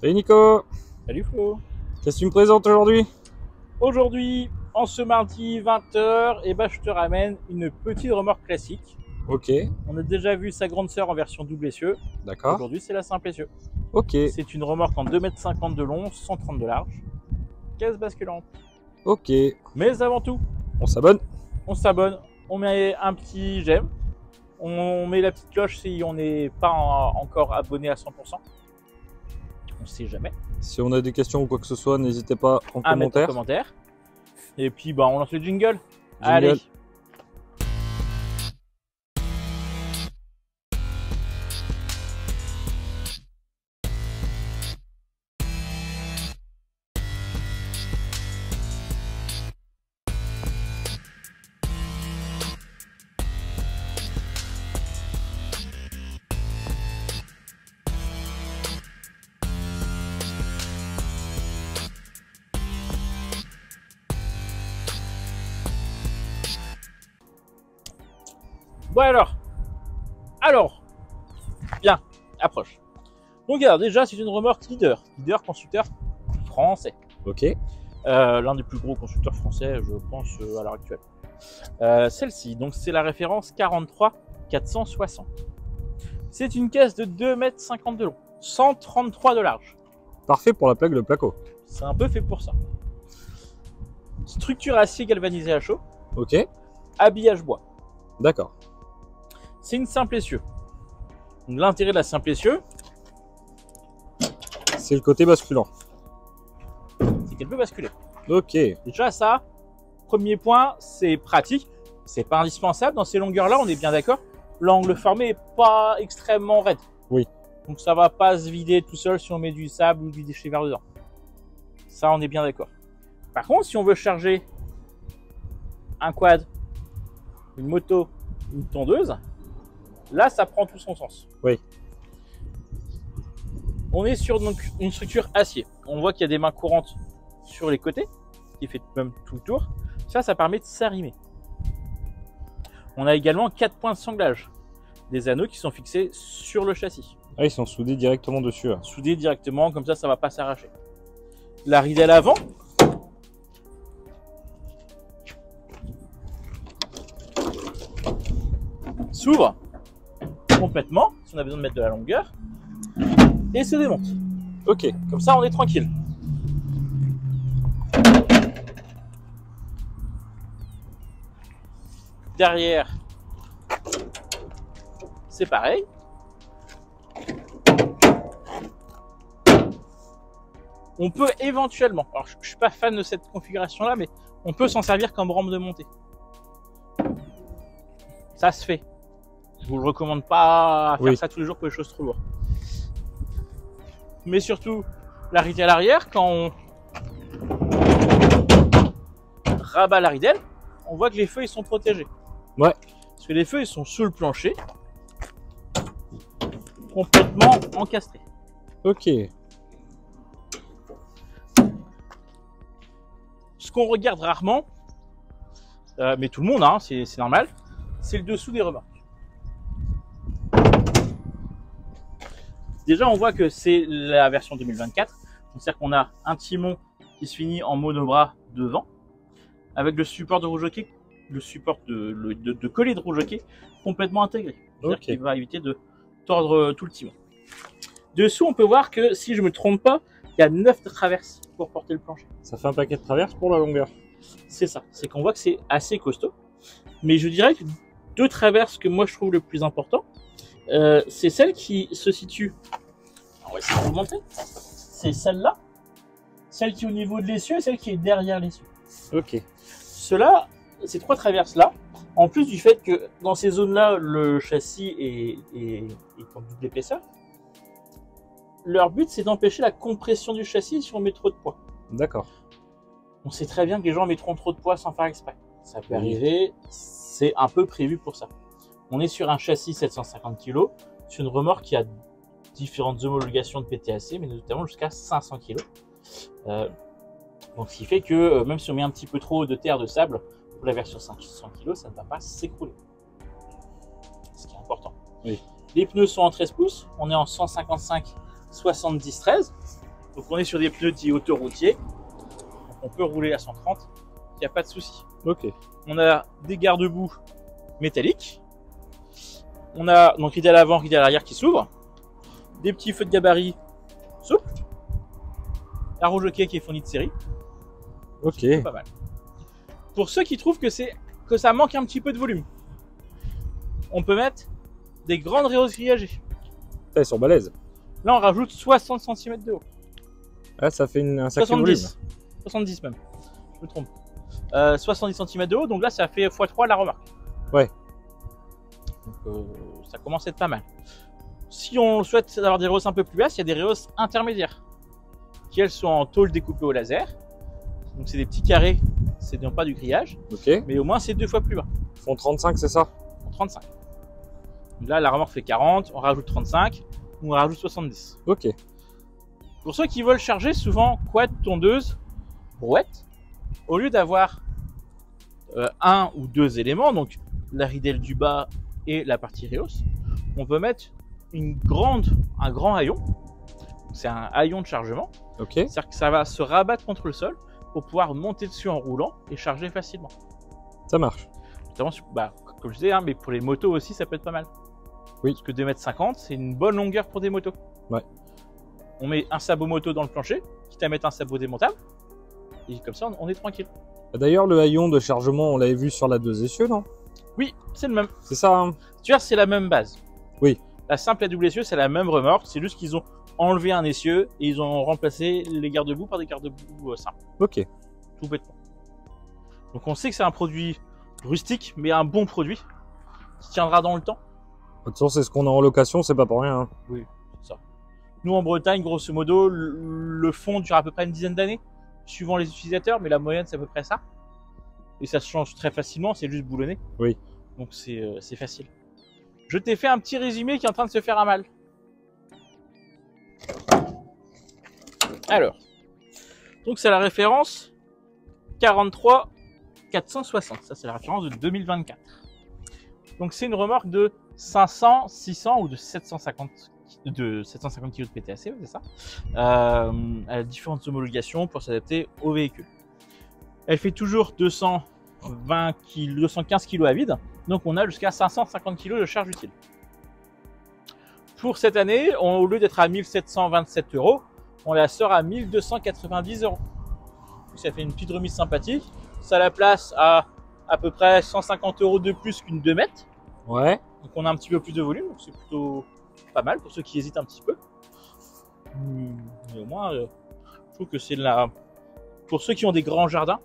Salut Nico, Salut Flo. qu'est-ce que tu me présentes aujourd'hui? Aujourd'hui, en ce mardi 20h, je te ramène une petite remorque classique. Ok, On a déjà vu sa grande sœur en version double essieu. d'accord. Aujourd'hui, c'est la simple essieu. Ok, C'est une remorque en 2,50 m de long, 130 de large. Caisse basculante. ok. Mais avant tout, On s'abonne? on s'abonne, on met un petit j'aime, on met la petite cloche si on n'est pas encore abonné à 100%. On sait jamais. Si on a des questions ou quoi que ce soit, n'hésitez pas en À mettre en commentaire. commentaire. Et puis, on lance le jingle. Allez. Bon alors, bien, approche. Donc alors déjà c'est une remorque leader constructeur français. Ok, L'un des plus gros constructeurs français je pense à l'heure actuelle. Celle-ci, donc c'est la référence 43 460. C'est une caisse de 2,50 m de long, 133 de large. parfait pour la plaque de placo. C'est un peu fait pour ça. Structure acier galvanisé à chaud, Ok, habillage bois. d'accord. C'est une simple essieu. L'intérêt de la simple essieu, C'est le côté basculant. c'est qu'elle peut basculer. Ok, Déjà ça, premier point, c'est pratique. C'est pas indispensable. Dans ces longueurs-là, on est bien d'accord. L'angle formé est pas extrêmement raide. Oui. Donc ça va pas se vider tout seul si on met du sable ou du déchet vers dedans. Ça, on est bien d'accord. Par contre, si on veut charger un quad, une moto, une tondeuse, là, ça prend tout son sens. Oui. On est sur donc une structure acier. On voit qu'il y a des mains courantes sur les côtés, qui fait même tout le tour. Ça permet de s'arrimer. On a également 4 points de sanglage, des anneaux qui sont fixés sur le châssis, ah, ils sont soudés directement dessus. Là. soudés directement, comme ça va pas s'arracher. La ridelle avant, s'ouvre complètement, si on a besoin de mettre de la longueur, et se démonte. Ok, Comme ça, on est tranquille. Derrière, c'est pareil. On peut éventuellement, alors je suis pas fan de cette configuration là, mais on peut s'en servir comme rampe de montée. Ça se fait. Je vous le recommande pas à faire ça tous les jours pour les choses trop lourdes. Mais surtout, la ridelle arrière, quand on rabat la ridelle, on voit que les feux ils sont protégés. Ouais. Parce que les feux ils sont sous le plancher, complètement encastrés. ok. Ce qu'on regarde rarement, mais tout le monde, hein, c'est normal, c'est le dessous des remorques. Déjà, on voit que c'est la version 2024. C'est-à-dire qu'on a un timon qui se finit en monobras devant, avec le support de roue jockey, le support de collet de roue jockey complètement intégré. C'est-à-dire qu'il va éviter de tordre tout le timon. Dessous, on peut voir que, si je ne me trompe pas, il y a 9 traverses pour porter le plancher. Ça fait un paquet de traverses pour la longueur. C'est ça, c'est qu'on voit que c'est assez costaud. Mais je dirais que 2 traverses que moi je trouve le plus important, c'est celle qui se situe, on va essayer de vous montrer, c'est celle-là, celle qui est au niveau de l'essieu et celle qui est derrière l'essieu. Ok, Cela, ces 3 traverses-là, en plus du fait que dans ces zones-là, le châssis est en double épaisseur, leur but c'est d'empêcher la compression du châssis si on met trop de poids. d'accord. On sait très bien que les gens mettront trop de poids sans faire exprès. Ça peut arriver, c'est un peu prévu pour ça. On est sur un châssis 750 kg, sur une remorque qui a différentes homologations de PTAC, mais notamment jusqu'à 500 kg. Donc ce qui fait que même si on met un petit peu trop de terre, de sable, pour la version 500 kg, ça ne va pas s'écrouler. Ce qui est important. Oui. Les pneus sont en 13 pouces, on est en 155 70 13. Donc on est sur des pneus dits autoroutiers. Donc on peut rouler à 130, il n'y a pas de souci. Ok. On a des garde-boue métalliques. On a donc rideau à l'avant, rideau à l'arrière qui s'ouvre. Des petits feux de gabarit souples. La roue jockey qui est fournie de série. Ok. C'est pas mal. Pour ceux qui trouvent que ça manque un petit peu de volume, on peut mettre des grandes rayosses grillagées. Ils sont balèzes. Là, on rajoute 60 cm de haut. Ah, ça fait un sacré volume. 70 même. Je me trompe. 70 cm de haut, donc là, ça fait x3 la remorque. Ouais. Donc, ça commence à être pas mal. Si on souhaite avoir des rehausses un peu plus basses, il y a des rehausses intermédiaires qui, elles, sont en tôle découpée au laser. Donc, c'est des petits carrés, c'est non pas du grillage, Ok. mais au moins, c'est 2 fois plus bas. Ils font 35, c'est ça? En 35. Donc là, la remorque fait 40, on rajoute 35, on rajoute 70. Ok. Pour ceux qui veulent charger, souvent quad, tondeuse, brouette, au lieu d'avoir un ou deux éléments, donc la ridelle du bas et la partie réhausse, on peut mettre un grand haillon. C'est un haillon de chargement. Ok. C'est-à-dire que ça va se rabattre contre le sol pour pouvoir monter dessus en roulant et charger facilement. Ça marche. Notamment, comme je disais, hein, mais pour les motos aussi, ça peut être pas mal. Oui. Parce que 2,50 m, c'est une bonne longueur pour des motos. Ouais. On met un sabot moto dans le plancher, quitte à mettre un sabot démontable. Et comme ça, on est tranquille. D'ailleurs, le haillon de chargement, on l'avait vu sur la 2 essieux, non? Oui, c'est le même. C'est ça, hein? Tu vois, c'est la même base. Oui. La simple et double essieu, c'est la même remorque. C'est juste qu'ils ont enlevé un essieu et ils ont remplacé les garde-boue par des garde-boue simples. Ok. Tout bêtement. Donc on sait que c'est un produit rustique, mais un bon produit qui tiendra dans le temps. De toute façon, c'est ce qu'on a en location, c'est pas pour rien. Hein. Oui, c'est ça. Nous, en Bretagne, grosso modo, le fond dure à peu près une dizaine d'années, suivant les utilisateurs, mais la moyenne, c'est à peu près ça. Et ça se change très facilement, c'est juste boulonné. Oui. Donc c'est facile. Je t'ai fait un petit résumé qui est en train de se faire à mal. Alors, donc c'est la référence 43 460. Ça, c'est la référence de 2024. Donc c'est une remorque de 500, 600 ou de 750 kg de PTAC, c'est ça. Elle a différentes homologations pour s'adapter au véhicule. Elle fait toujours 215 kg à vide, donc on a jusqu'à 550 kg de charge utile. Pour cette année, au lieu d'être à 1727 €, on la sort à 1290 €. Ça fait une petite remise sympathique. Ça la place à peu près 150 € de plus qu'une 2 mètres. Ouais. Donc on a un petit peu plus de volume, donc c'est plutôt pas mal pour ceux qui hésitent un petit peu. Mais au moins, je trouve que c'est la... Pour ceux qui ont des grands jardins,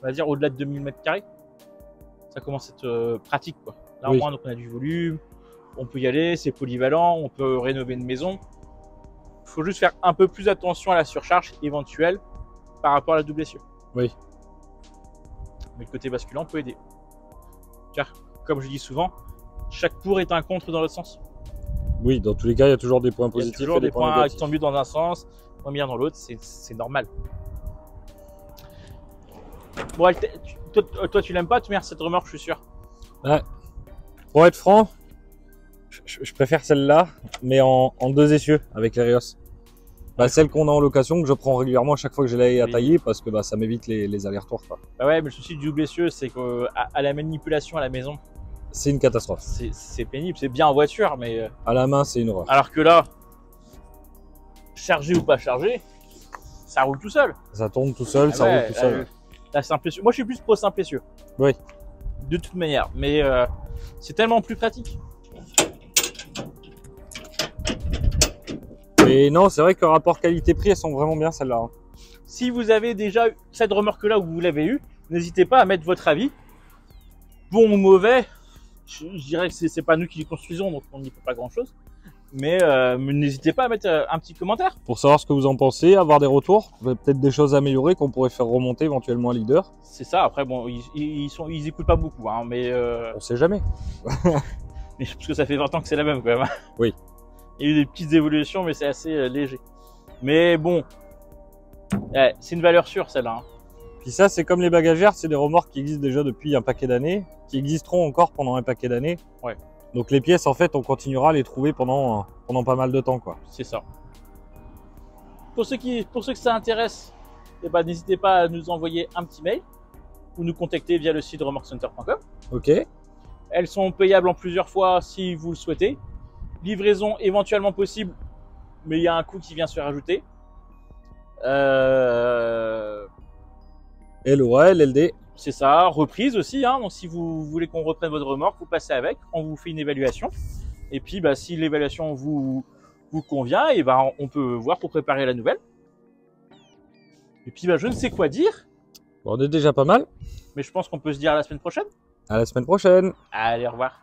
on va dire au-delà de 2000 m², ça commence à être pratique, quoi. Là Oui. au moins, donc on a du volume, on peut y aller, c'est polyvalent, on peut rénover une maison. Il faut juste faire un peu plus attention à la surcharge éventuelle par rapport à la double essieu. Oui. Mais le côté basculant peut aider. Car, comme je dis souvent, chaque pour est un contre dans l'autre sens. Oui, dans tous les cas, il y a toujours des points Il y a positifs toujours et des points négatifs. qui sont mieux dans un sens, moins bien dans l'autre, c'est normal. Bon, toi tu l'aimes pas, tu mets cette remorque, je suis sûr. Ouais. Pour être franc, je préfère celle-là, mais en 2 essieux avec les Rios. Bah, celle qu'on a en location, que je prends régulièrement à chaque fois que j'ai l'ail à Oui. tailler, parce que bah, ça m'évite les allers-retours. Bah ouais, mais le souci du double essieu, c'est qu'à la manipulation à la maison, C'est une catastrophe. c'est pénible, c'est bien en voiture, mais À la main, c'est une horreur. alors que là, chargé ou pas chargé, ça roule tout seul. Ça tourne tout seul, Ah ça ouais, roule tout seul. la simple essieu. Moi, je suis plus pro simple essieu. Oui. De toute manière, mais c'est tellement plus pratique. Et non, c'est vrai que le rapport qualité-prix, elles sont vraiment bien celles-là. Hein. Si vous avez déjà cette remorque-là ou vous l'avez eu, n'hésitez pas à mettre votre avis. Bon ou mauvais, je dirais que c'est pas nous qui les construisons, donc on n'y peut pas grand-chose. Mais n'hésitez pas à mettre un petit commentaire. Pour savoir ce que vous en pensez, avoir des retours, peut-être des choses à améliorer qu'on pourrait faire remonter éventuellement à leader. C'est ça. Après, bon, ils écoutent pas beaucoup, hein, mais On sait jamais. parce que ça fait 20 ans que c'est la même quand même. Oui. Il y a eu des petites évolutions, mais c'est assez léger. Mais bon, c'est une valeur sûre celle-là. Hein. Puis ça, c'est comme les bagagères, c'est des remorques qui existent déjà depuis un paquet d'années, qui existeront encore pendant un paquet d'années. Ouais. Donc les pièces, en fait, on continuera à les trouver pendant pas mal de temps, quoi. C'est ça. pour ceux que ça intéresse, eh ben, n'hésitez pas à nous envoyer un petit mail ou nous contacter via le site remorquecenter.com. Ok. Elles sont payables en plusieurs fois si vous le souhaitez. Livraison éventuellement possible, mais il y a un coût qui vient se rajouter. LOA, LLD. C'est ça, reprise aussi. Hein. Donc si vous voulez qu'on reprenne votre remorque, vous passez avec, on vous fait une évaluation. Et puis bah, si l'évaluation vous convient, et bah, on peut voir pour préparer la nouvelle. Et puis bah, je ne sais quoi dire, Bon, on est déjà pas mal. mais je pense qu'on peut se dire à la semaine prochaine. À la semaine prochaine. Allez, au revoir.